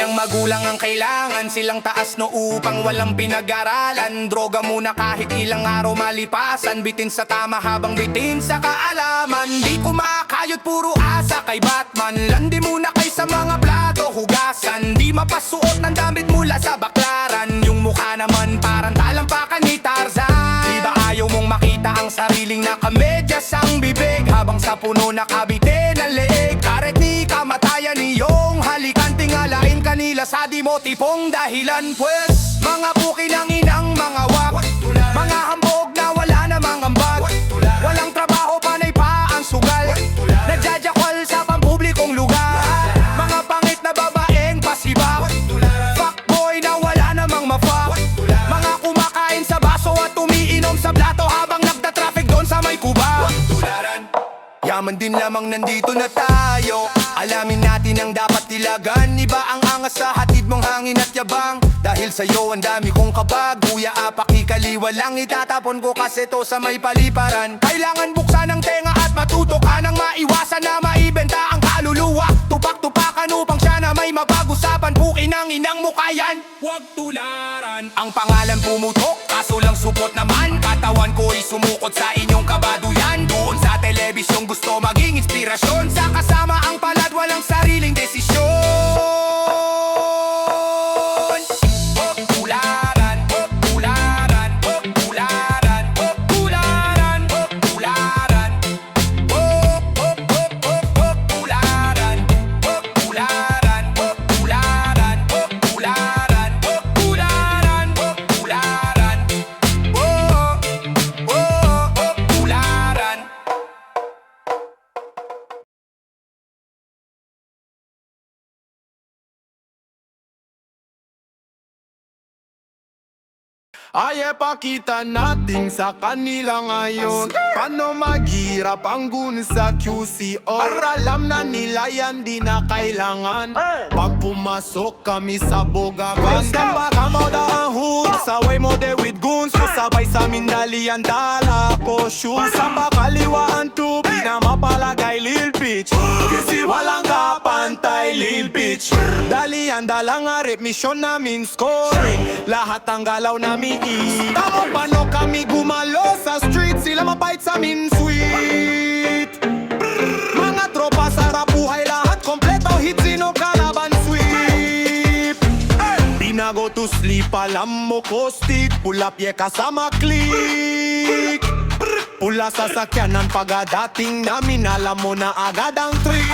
ng magulang ang kailangan, silang taas no upang walang pinag-aralan. Droga muna kahit ilang araw malipasan, bitin sa tama habang bitin sa kaalaman. Di kumakayot puro asa kay Batman, landi muna kay sa mga plato hugasan. Di mapasuot ng damit mula sa baklaran, yung mukha naman parang talampakan ni Tarzan. Di ba ayaw mong makita ang sariling nakamedyas ang bibig, habang sa puno nakabite ng leeg. Karet ni kamatayan niyong halikan, tingalain kanila sa di mo tipong dahilan. Pues mga puki ng inang mga wak, mga hambog na wala namang ambag, walang trabaho panay pa ang sugal, nagjajakwal sa pampublikong lugar. Mga pangit na babaeng pasiba, fuckboy na wala namang mafa, mga kumakain sa baso at umiinom sa plato habang nagda-traffic doon sa may kuba. Yaman din lamang nandito na tayo, alamin natin ang dapat tilagan. Iba ang angas sa hatid mong hangin at yabang, dahil sa'yo ang dami kong kabag. Kuya apakikaliwa lang itatapon ko kasi to sa may paliparan. Kailangan buksan ang tenga at matuto ka nang maiwasan na maibenta ang kaluluwa. Tupak-tupakan upang siya na may mapag-usapan. Puki ng inang mukha yan, huwag tularan. Ang pangalan pumutok, kaso lang supot naman. Katawan ko'y sumukot sa inyong kabaduyan. Doon sa telebisyong gusto maging inspirasyon, sa kasama ang palad walang sariling desisyon. Tularan, tularan, tularan, tularan, tularan, tularan, tularan, tularan, tularan, tularan, tularan. Ay pakita natin sa kanila ngayon paano maghirap ang gun sa QC. Or alam na nila yan di na kailangan pag pumasok kami sa bogagan. Come out ang hood, saway mo de with guns. Kasabay sa amin dalian dala ko shoes. Sa bakaliwaan to pinamapalagay Lil Bitch, kasi walang kapantay Lil Bitch. Dalian dala nga rep mission namin scoring, lahat ang galaw namin tamo paano kami gumalo sa street, sila mapait sa amin sweet. Mga tropa sarap buhay lahat kompleto, hit sino kalaban sweep. Di na go to sleep, alam mo ko stick, pull up ye kasama click. Pula sa sakyanan pagadating namin, alam mo na agad ang trick.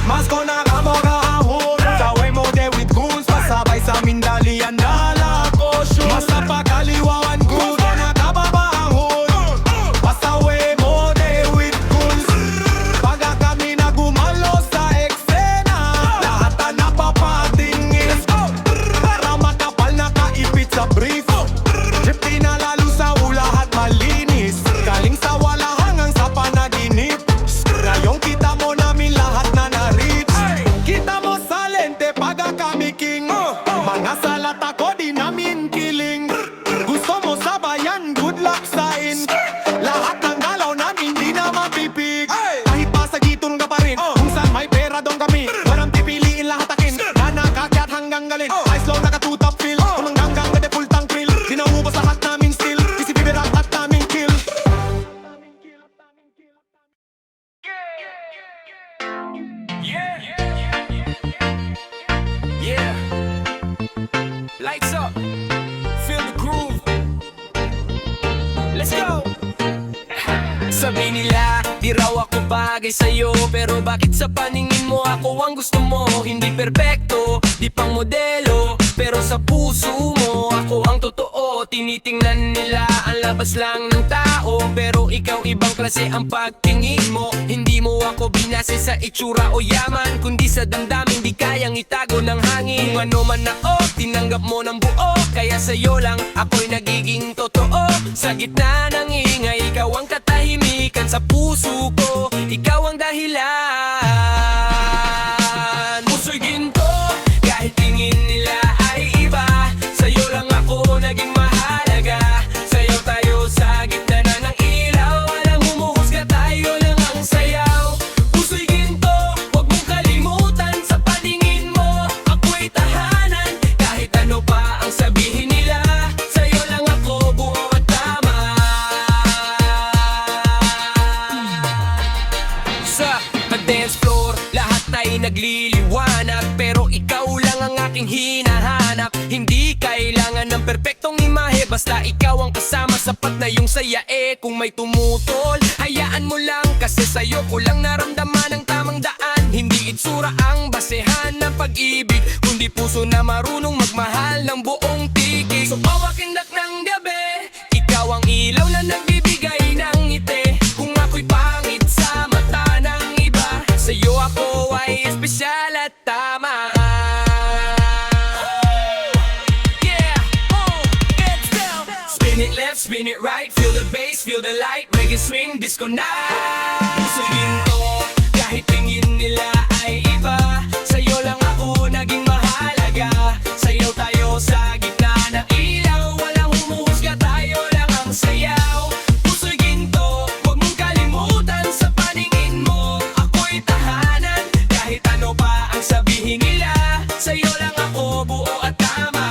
Mas ko na kamo kahahon, saway mo de with goons, pasabay sa amin dalian dala ko shoes. Mas napakaliwawan good, nakababahon, pasaway mo de with goons. Pagka kami na gumalo sa eksena, lahat na napapatingin, para makapal nakaipit sa brief. Jeep pinalalo sa lahat malinis, galing sa wala hanggang sa panaginip. Ngayon kita mo namin lahat na na-reach, kita mo sa lente pagka kami king. Mga salata ko di namin kiling, gusto mo sabayan good luck sign. Lahat ng galaw namin di na mapipig, kahit pa sa gitong ka pa rin. Kung saan may pera doon kami, walang pipiliin lahat akin. Na nakakyat hanggang galing, high slow naka-two-top feel, kumanggang ganda full tank thrill. Di naubos lahat namin still, kasi bibirak at namin kill. Yeah, lights up, feel the groove, let's go. Sabi nila, di raw ako bagay sa'yo, pero bakit sa paningin mo ako ang gusto mo? Hindi perpekto, di pang modelo, pero sa puso mo ako ang totoo. Tinitingnan nila ang labas lang ng tao, pero ikaw ibang klase ang pagtingin mo. Hindi mo ako binase sa itsura o yaman, kundi sa damdamin di kayang itago ng hangin. Kung ano man ako, tinanggap mo ng buo, kaya sa'yo lang ako'y nagiging totoo. Sa gitna ng ingay, ikaw ang katahimikan sa puso ko, ikaw ang dahilan. Puso'y ginto, kahit tingin nila ay iba, sa'yo lang ako naging mahalaga. Sayaw tayo sa gitna na ng ilaw, walang humuhusga, tayo lang ang sayaw. Puso'y ginto, huwag mong kalimutan, sa paningin perpektong imahe, basta ikaw ang kasama, sapat na yung saya kung may tumutol, hayaan mo lang, kasi sa'yo ko lang naramdaman ang tamang daan. Hindi itsura ang basehan ng pag-ibig, kundi puso na marunong magmahal ng buong tigig. So pawakindak ng gabi, ikaw ang ilaw na nagbibigay ng ngiti. Kung ako'y pangit sa mata ng iba, sa'yo ako ay espesyal at tama. Spin it left, spin it right, feel the bass, feel the light, reggae swing, disco night. Pusugin to, kahit tingin nila ay iba, sa'yo lang ako naging mahalaga. Sayaw tayo sa gitna ng ilaw, walang humuhusga, tayo lang ang sayaw. Pusugin to, huwag mong kalimutan sa paningin mo, ako'y tahanan, kahit ano pa ang sabihin nila, sa'yo lang ako buo at tama.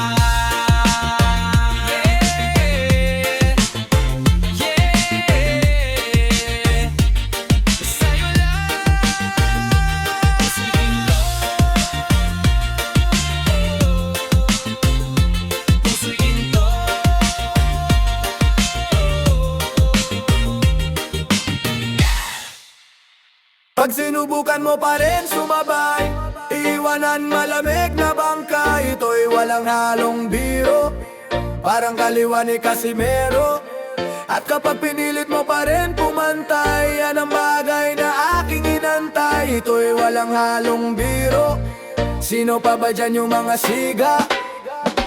Pag sinubukan mo pa rin sumabay, iwanan malamig na bangka. Ito'y walang halong biro, parang kaliwa ni Casimero. At kapag pinilit mo pa rin pumantay, yan ang bagay na aking inantay. Ito'y walang halong biro, sino pa ba dyan yung mga siga?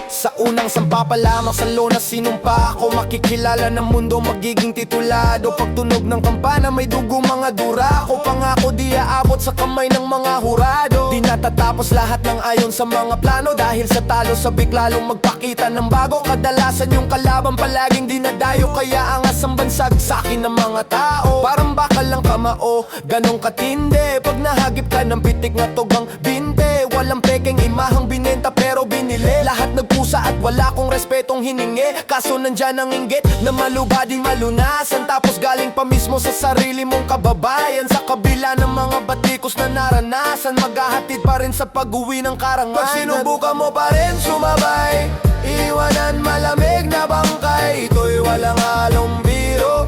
Sa unang sampa pa lamang sa lona sinumpa ako, makikilala ng mundo, magiging titulado. Pagtunog ng kampana may dugo mga durako, pangako di aabot sa kamay ng mga hurado. Di natatapos lahat ng ayon sa mga plano, dahil sa talo sabik lalong magpakita ng bago. Kadalasan yung kalaban palaging dinadayo, kaya angas ang bansag sa akin ng mga tao. Parang bakal lang kamao, ganong katindi. Pag nahagip ka ng pitik na togang binte, walang peking imahang binenta pero binili. Lahat nagpusa at wala kong respetong hiningi, kaso nandyan ang inggit na malubading malunasan. Tapos galing pa mismo sa sarili mong kababayan, sa kabila ng mga batikos na naranasan, maghahatid pa rin sa pag-uwi ng karangalan. Pag sinubukan mo pa rin sumabay, iwanan malamig na bangkay. Ito'y walang halong biro,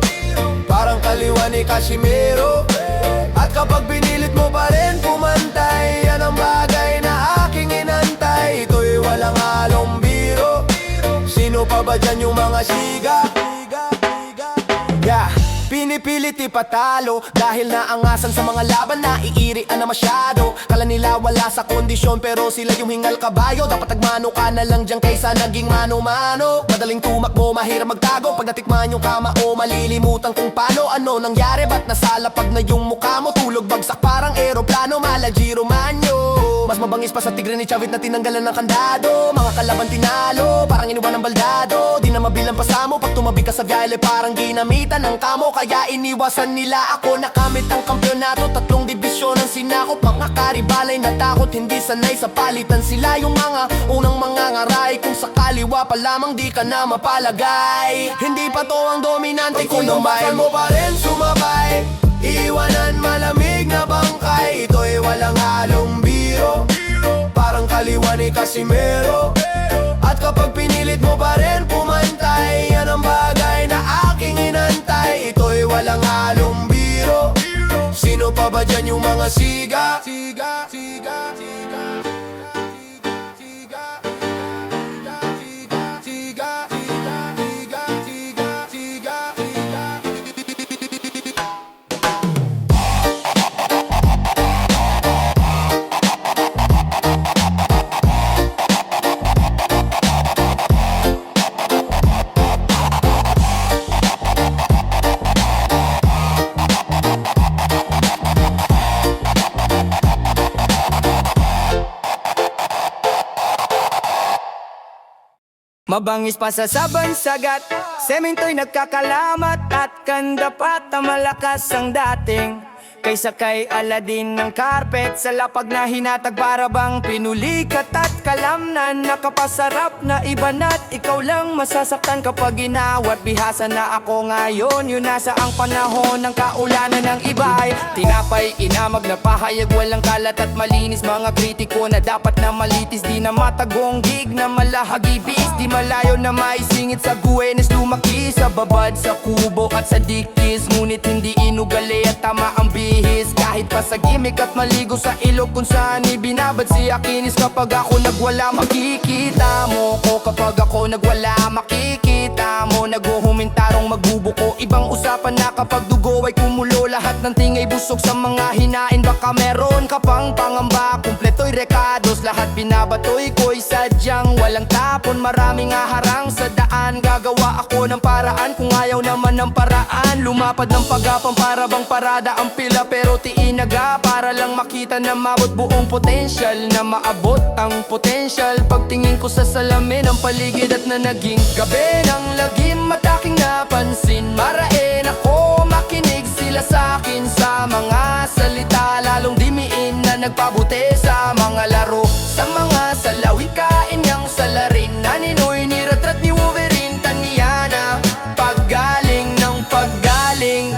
parang kaliwa ni Casimero. At kapag pinilit mo pa rin pumantay, yan ang bagay na aking inantay. Ito'y walang halong biro, sino pa ba dyan yung mga siga? Yeah, pinipilit ipatalo dahil naangasan sa mga laban na iirian na masyado. Kala nila wala sa kondisyon pero sila yung hingal kabayo. Dapat nagmano ka na lang dyan kaysa naging mano-mano. Madaling tumakbo, mahirap magtago. Pag natikman yung kama o malilimutan kung paano. Ano nangyari, ba't nasalapag na yung mukha mo? Tulog bagsak parang eroplano, malaji romanyo. Mas mabangis pa sa tigre ni Chavit na tinanggalan ng kandado. Mga kalaban tinalo, parang inuwan ng baldado. Di na mabilang pasamo, pag tumabi ka sa biyahe parang ginamitan ng kamo. Kaya iniwasan nila ako, nakamit ang kampyonato. 3 dibisyon ang sinakop, mga karibalay natakot. Hindi sanay sa palitan sila yung mga unang mga ngaray. Kung sa kaliwa pa lamang di ka na mapalagay. Hindi pa to ang dominante ko yung bayan mo pa rin sumabay, iwanan malamig na bangkay. Ito'y walang halong biro, parang kaliwa ni Casimero. At kapag pinilit mo pa rin pumantay, yan ang bagay na aking inantay. Ito'y walang halong biro, sino pa ba dyan yung mga siga? Siga, siga, siga, siga, siga, siga, siga, siga, siga, siga. Mabangis pa sa saban sagat, semento'y nagkakalamat. At kan dapat na malakas ang dating Kaysa kay Aladdin ng carpet sa lapag na hinatag para bang pinulikat at kalamnan. Nakapasarap na iba na't ikaw lang masasaktan kapag ginawat. Bihasa na ako ngayon, yun nasa ang panahon ng kaulanan ng iba'y tinapay, inamag na pahayag, walang kalat at malinis. Mga kritiko na dapat na malitis, di na matagong gig na malahagibis. Di malayo na maisingit sa Guenes, lumaki sa babad, sa kubo at sa dikis. Ngunit hindi inugali at tama ang bihis. Kahit pa sa gimmick at maligo sa ilog kung saan ibinabad si Akinis. Kapag ako nagwala makikita mo ko, kapag ako nagwala makikita mo. Naguhumintarong magbubuko, ibang usapan na kapag dugo ay kumulo. Lahat ng tingay busog sa mga hinain, baka meron ka pang pangamba. Kumpleto'y rekados, lahat binabatoy ko'y sadyang walang tapon. Maraming aharang sa daan, gagawa ako ng paraan. Kung ayaw naman ng paraan, lumapad ng pagapang para bang parada ang pila. Pero tiinaga para lang makita na mabot buong potensyal, na maabot ang potensyal. Pagtingin ko sa salamin ang paligid at na naging gabi ng lagim at aking napansin. Marain ako makinig sila sa akin sa mga salita, lalong dimiin na nagpabuti sa mga laro, sa mga salawikain niyang salarin. Naninoy ni Ratrat ni Wolverine, taniya na paggaling ng paggaling.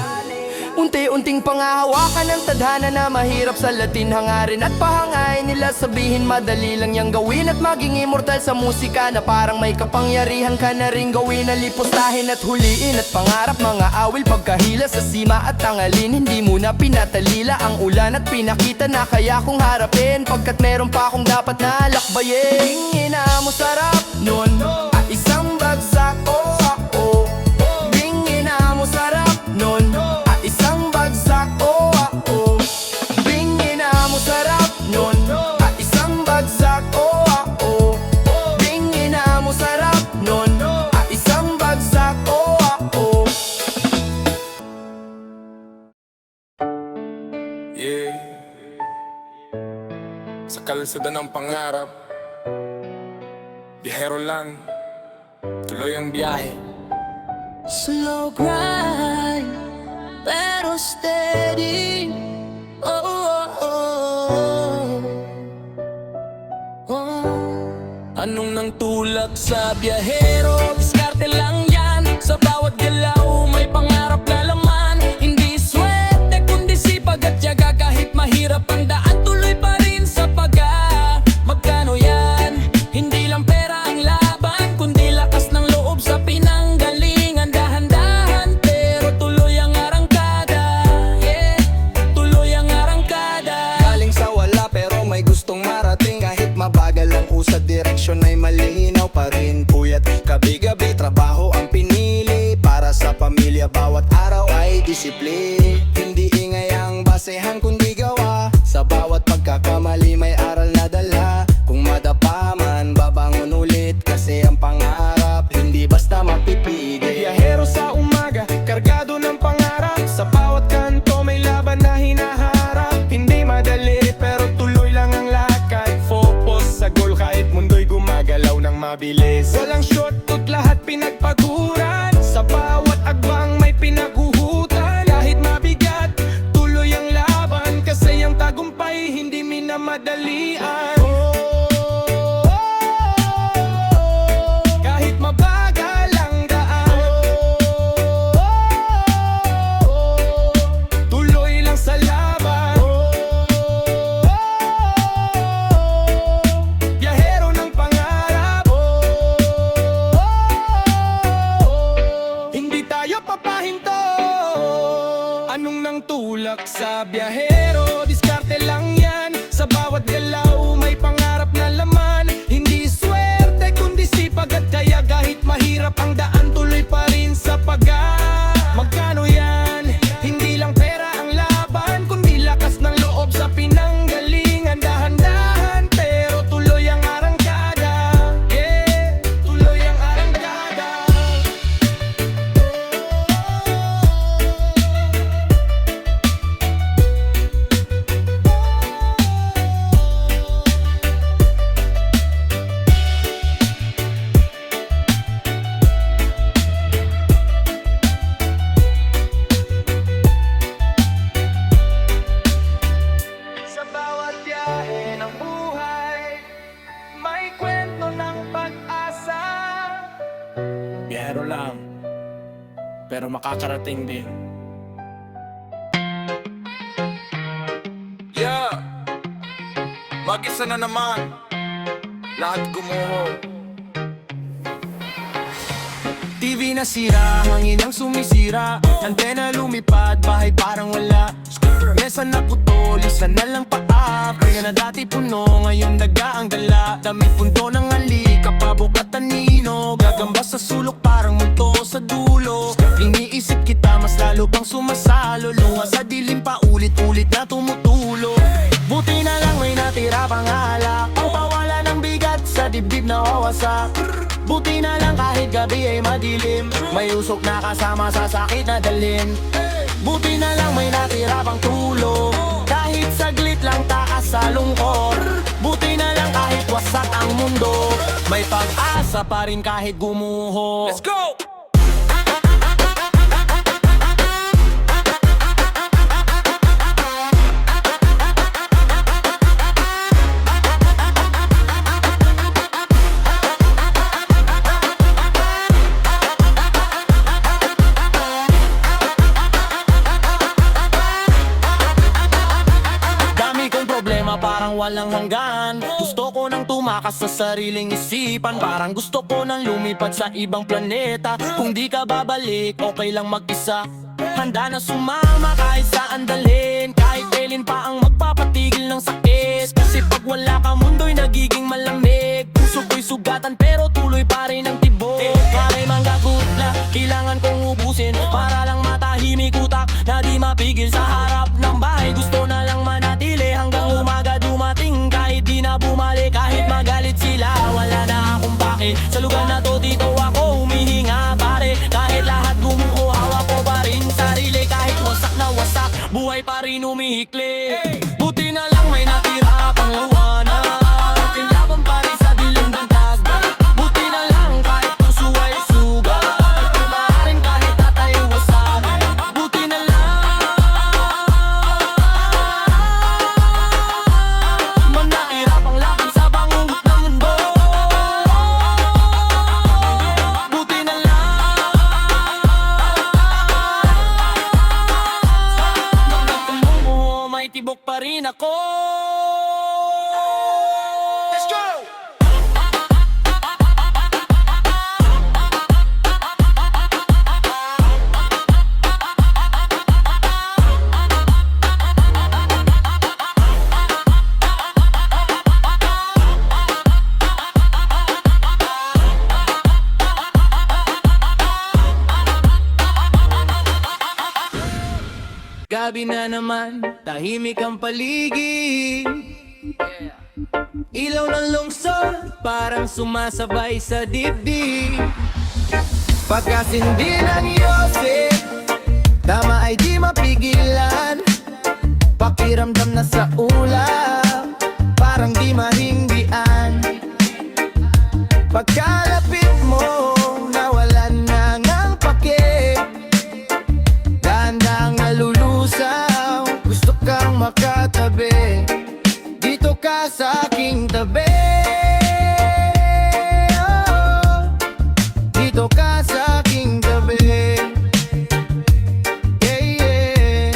Unti-unting pangahawakan ng tadhana na mahirap sa Latin. Hangarin at pahangay nila sabihin madali lang yang gawin. At maging immortal sa musika na parang may kapangyarihan ka na rin gawin. Na lipustahin at huliin at pangarap mga awil, pagkahila sa sima at tangalin. Hindi mo na pinatalila ang ulan at pinakita na kaya kong harapin. Pagkat meron pa akong dapat na lakbayin. Tingin na mo sarap nun at isang bagsak o ako. Tingin na mo sarap nun at isang bagsak o ako. Tingin na mo sarap nun at isang bagsak o ako. Tingin na mo sarap nun at isang bagsak o ako. Yeah. Sa kalusudan ng pangarap, biyahero lang, tuloy ang biyahe. Slow grind, pero steady. Oh, oh, oh, oh. Anong nang tulak sa biyahero? Diskarte lang yan. Sa bawat galaw may pangarap na laman. Hindi swerte kundi sipag at tiyaga. Kahit mahirap ang daan, tuloy pa rin sa pagga. Magkano yan? Hindi lang pera ang laban, kundi lakas ng loob sa pinanggalingan. Dahan-dahan pero tuloy ang arangkada. Yeah, tuloy ang arangkada. Galing sa wala pero may gustong marating. Kahit mabagal ang usad, direksyon ay malinaw pa rin. Puyat gabi-gabi, trabaho ang pinili. Para sa pamilya bawat araw ay disiplin. Hindi ingay ang basehan kundi gawa. Sa bawat pagkakamali may aral na dala. Kung madapa man, babangon ulit. Kasi ang pangarap hindi basta mapipigil. Biyahero sa umaga, kargado ng pangarap. Sa bawat kanto may laban na hinaharap. Hindi madali pero tuloy lang ang lakad. Focus sa goal kahit mundo'y gumagalaw ng mabilis. Walang shortcut, lahat pinagpaguran. Sa bawat agbang may pinaguhutan. Kahit mabigat, tuloy ang laban. Kasi ang tagumpay hindi minamadalian. Kahit mabagal ang daan, tuloy lang sa laban. Biyahero ng pangarap, hindi tayo papahinto. Anong nang tulak sa biyahero? Diskarte lang yan. Sa bawat galaw may pangarap na laman. Hindi swerte kundi sipag at kaya. Kahit mahirap ang daan, tuloy pa rin sa pagga. Magkano yan? Hindi lang pera ang laban, kundi lakas ng loob sa pinanggalingan. Dahan-dahan pero tuloy ang arangkada. Yeah, tuloy ang arangkada. pasahero lang, pero makakarating din. Yeah, mag-isa na naman, lahat gumuho. TV na sira, hangin ang sumisira, antena lumipad, bahay parang wala. Mesa na putol, isa na lang paa, kaya na dati puno, ngayon daga ang dala. Damit punto ng halik, kapabok at anino, gagamba sa sulok parang multo sa dulo. Iniisip kita, mas lalo pang sumasalo, lunga sa dilim pa ulit-ulit na tumutulo. Buti na lang may natira pang alak, ang pawala ng bigat sa dibdib na wawasak. Buti na lang kahit gabi ay madilim, may usok na kasama sa sakit na dalhin. Buti na lang may natira pang tulog, kahit saglit lang takas sa lungkot. Buti na lang kahit wasak ang mundo, may pag-asa pa rin kahit gumuho. Let's go! Parang walang hanggan, gusto ko nang tumakas sa sariling isipan. Parang gusto ko nang lumipad sa ibang planeta. Kung di ka babalik, okay lang mag-isa. Handa na sumama kahit saan dalhin, kahit kailan pa ang magpapatigil ng sakit. Kasi pag wala ka mundo'y nagiging malamig. Puso ko'y sugatan pero tuloy pa rin ang tibok. Maray manggagutla, kailangan kong ubusin para lang matahimik utak na di mapigil sa harap ng bahay. Gusto na lang manatili hanggang umaga dumating, kahit di na bumalik, kahit magalit sila. Wala na akong pake sa lugar na to, dito ako humihinga pare. Kahit lahat gumuho, hawak ko pa rin sarili. Kahit wasak na wasak, buhay pa rin umihikli. Buti na lang may natira pang liwanag, kinlaban pa rin sa dilim ng dagat. Buti na lang kahit puso ay sugat, kumaaring kahit tatay wasak. Buti na lang man natira pang lakad sa bangungot ng mundo. Buti na lang hanggang tumuho, may tibok pa rin ako. Let's go! Gabi na naman, tahimik ang paligid. Ilaw ng lungsod, parang sumasabay sa dibdib. Pagkasindi ng Yosef, tama ay di mapigilan. Pakiramdam na sa ulap, parang di mahindian. Pagkalapit mo, nawalan na ngang pake. Dahan-dahang nalulusaw, gusto kang makatabi. Dito ka sa aking tabi. Oh, dito ka sa aking tabi. Yeah, yeah.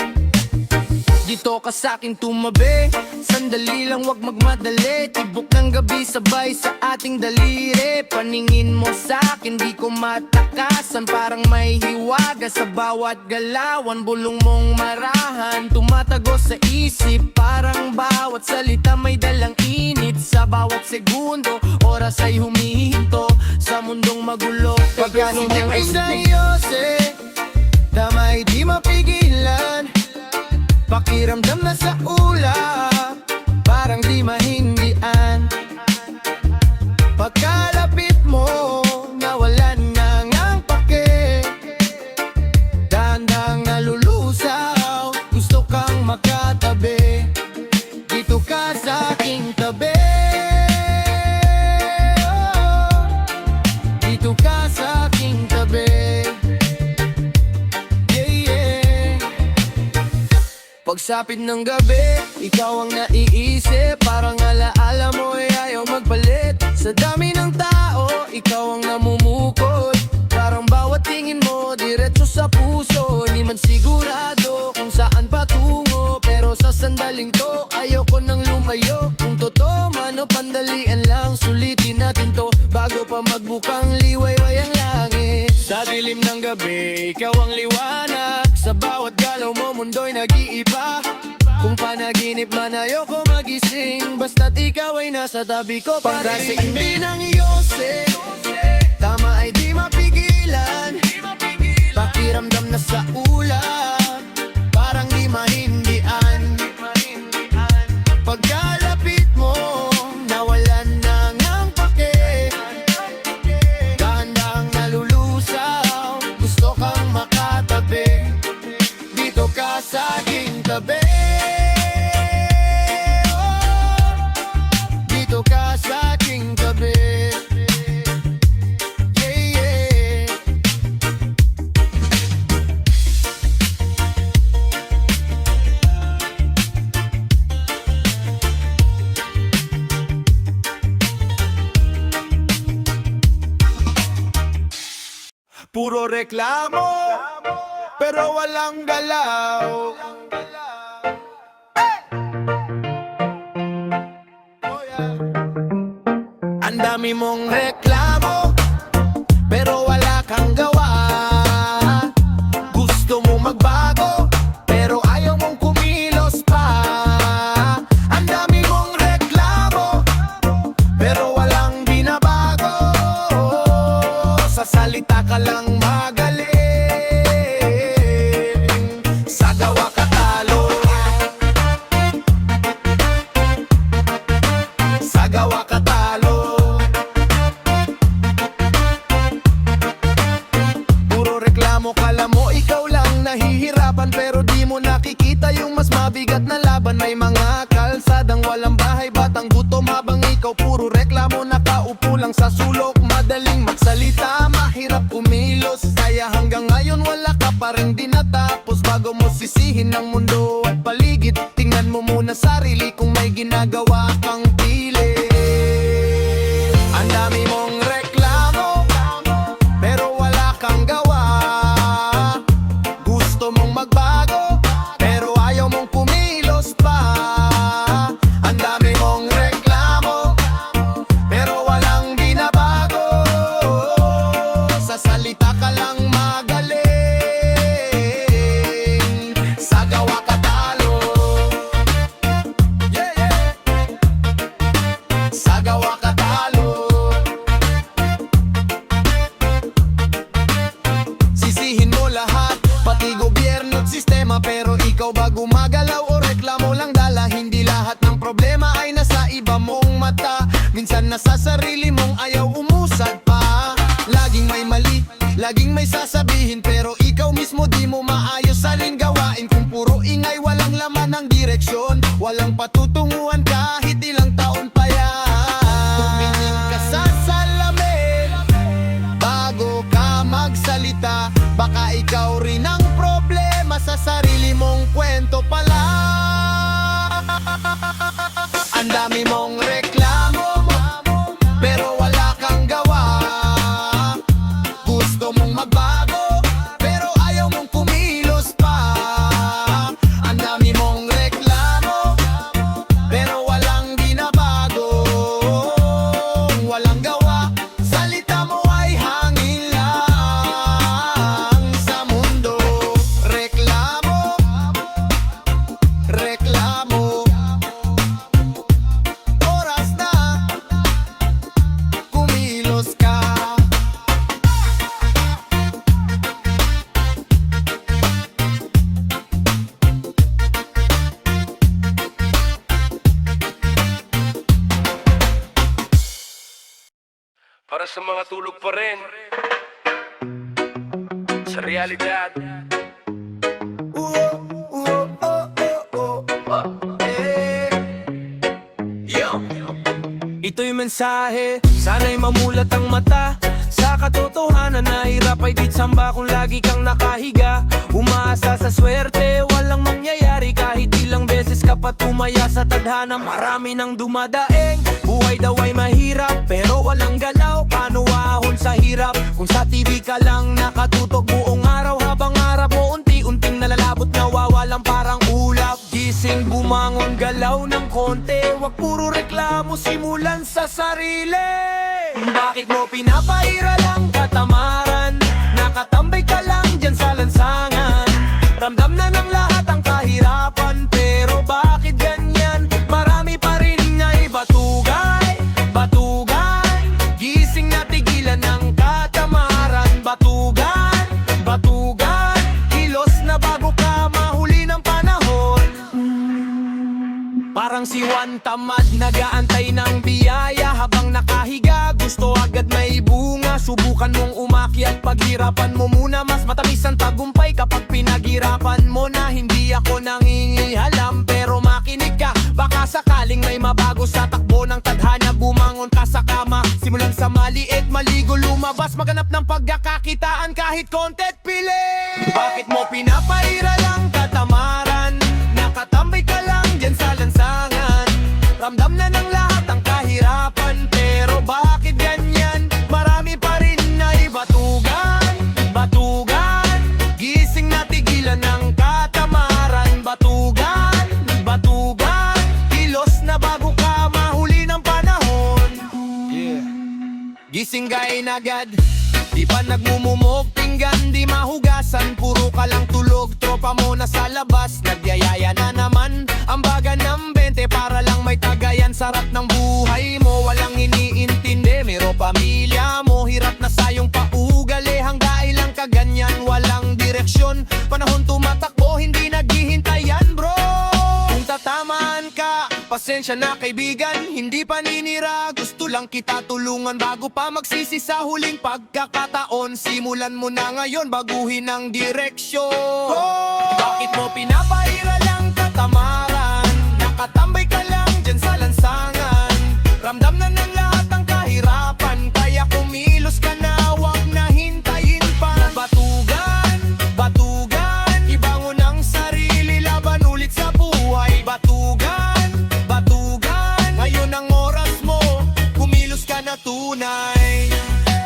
Dito ka sa akin tumabi, sandali lang wag magmadali. Tibok ng gabi sabay sa ating daliri. Paningin mo sa akin di ko matakasan, parang may hiwaga sa bawat galawan. Bulong mong marahan, tumatago sa isip, parang bawat salita may dalang init. Sa bawat segundo, oras ay humihinto sa mundong magulo. Pagkasinding ay sa Yose, damay di mapigilan. Pakiramdam na sa ulap, parang di mahindian. Pagkalapit mo, nawalan na ngang pake. Dahan-dahang nalulusaw, gusto kang makatabi. Dito ka sa aking tabi. Oh, dito ka sa aking tabi. Yeah, yeah. Pagsapit ng gabi, ikaw ang naiisip, parang alaala mo ay ayaw magpalit. Sa dami ng tao, ikaw ang namumukod, parang Mukhang liwayway ang langit. Sa dilim ng gabi, ikaw ang liwanag. Sa bawat galaw mo, mundo'y nag-iiba. Kung panaginip man ayoko magising, basta't ikaw ay nasa tabi ko pa rin. Pagkasing ng Yose, tama ay di mapigilan. Pakiramdam na sa ulap, parang di mahindian. Pagkalapit mo, nawalan na ngang pake. Dahan-dahang nalulusaw, gusto kang makatabi. Dito ka sa aking tabi. Dito ka sa aking tabi. Yeah, yeah. Puro reklamo, pero walang galaw. Oh, yeah. Ang dami mong reklamo, pero wala kang gawa. Gusto mo magbago, pero ayaw mong kumilos pa. Ang dami mong reklamo, pero walang binabago. Sa salita ka lang magaling, sa gawa ka talo. Sa gawa ka talo. Puro reklamo, kala mo ikaw lang nahihirapan, pero di mo nakikita yung mas mabigat na laban. May mga kalsadang walang bahay, batang gutom, habang ikaw puro reklamo. Nakaupo lang sa sulok, madaling magsalita, mahirap kumilos. Kaya hanggang ngayon wala ka pa rin dinatapos. Bago mo sisihin ng mundo at paligid, tingnan mo muna sarili kung may ginagawa kang pili. Ang dami mong reklamo, pero wala kang gawa. Gusto mong magbago, pero ayaw mong kumilos pa. Ang dami mong reklamo, pero walang binabago. Sa salita ka lang magaling, sa gawa ka talo. Yeah, yeah. Sa gawa ka talo. Sisihin mo lahat, pati gobyerno at sistema, pero ikaw ba gumagalaw o reklamo lang dala? Hindi lahat ng problema ay nasa iba mong mata. Minsan nasa sarili mong ayaw umusad pa. Laging may mali, laging may sasabihin, pero ikaw mismo di mo maayos saling gawain. Kung puro ingay, walang laman ng direksyon, walang patutunguhan kahit ilang taon pa yan. Tumingin ka sa salamin bago ka magsalita. Baka ikaw rin ang problema, sa sarili mong kwento pala. Ang dami mong reklamo, pero wala kang gawa. Gusto mong magbago, pero ayaw mong kumilos pa. Ang dami mong reklamo, pero walang binabago. Walang gawa, salita mo ay hangin lang sa mundo. Reklamo, reklamo. Oras na kumilos ka. Para sa mga tulog pa rin sa realidad. Ito'y mensahe, sana'y mamulat ang mata. Sa katotohanan na hirap ay di tsamba kung lagi kang nakahiga. Umaasa sa swerte, walang mangyayari kahit ilang beses ka pa tumaya sa tadhana. Marami nang dumadaeng, buhay daw ay mahirap, pero walang galaw, paano ahon sa hirap? Kung sa TV ka lang nakatutok buong araw, habang harap mo unti-unting nalalabot, nawawalang parang ulap. Gising, bumangon, galaw ng konti, wag puro reklamo, simulan sa sarili. Bakit mo pinapaira lang katamaran? Nakatambay ka lang dyan sa lansangan. Ramdam na ng lahat ang kahirapan, pero bakit ganyan? Marami pa rin ngay batugay, batugan. Gising na tigilan ng katamaran. Batugan, batugan. Kilos na bago ka mahuli ng panahon. Parang si Juan tamad, nagaantay ng biyaya. Habang nakahiga, gusto agad may bunga. Subukan mong umakyat, paghirapan mo muna. Mas matamis ang tagumpay kapag pinaghirapan mo na. Hindi ako nangingihalam, pero makinig ka. Baka sakaling may mabago sa takbo ng tadhana. Bumangon ka sa kama, simulan sa maliit, maligo, lumabas, maganap ng pagkakakitaan kahit kontet pilit. Bakit mo pinapaira lang katamaran? Nakatambay ka lang dyan sa lansangan. Ramdam na ng lahat ang kahirapan, pero bakit ganyan? Marami pa rin ay batugan, batugan. Gising na tigilan ng katamaran. Batugan, batugan. Kilos na bago ka mahuli ng panahon. Gising kain agad, di pa nagmumumog pinggan, di mahugasan, puro ka lang tulog. Tropa mo na sa labas, nagyayaya na naman. Ang baga ng 20 para lang may tagayan. Sarap ng buhay mo, walang iniintindi. Mero pamilya mo, hirap na sayong paugali. Hanggang ilang kaganyan, walang direksyon. Panahon tumatakbo, hindi naghihintayan bro. Kung tatamaan ka, pasensya na kaibigan, hindi paninira. Gusto lang kita tulungan bago pa magsisi sa huling pagkakataon. Simulan mo na ngayon, baguhin ang direksyon. Bakit mo pinapaira lang katamaran? Nakatambay ka lang dyan sa lansangan. Ramdam na ng lahat ang kahirapan, kaya kumilos ka na, wag na hintayin pa. Batugan, batugan. Ibangon ang sarili, laban ulit sa buhay. Batugan, batugan. Ngayon ang oras mo, kumilos ka na tunay.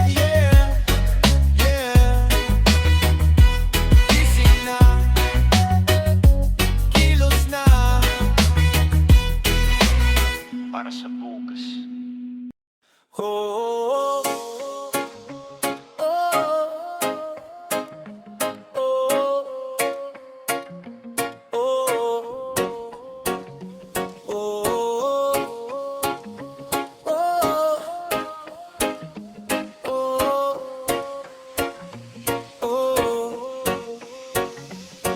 Yeah, yeah. Gising na, kilos na. Para sa bukas. Oh, oh,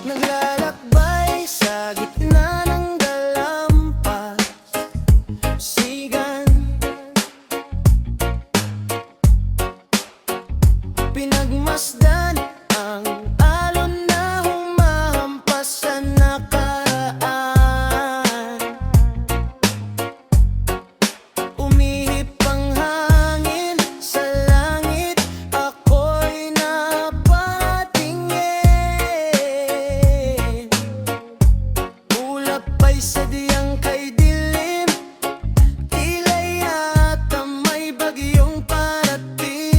Naglalakbay sa gitna ng dalampas, sigan, pinagmasdan ang alon na humahampas sa nakaraan. Umihip ang hangin sa langit, ako'y napatingin. Ulap ay sadyang kay dilim, tila yata may bagyong parating.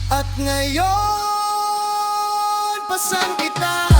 At ngayon, pasan kita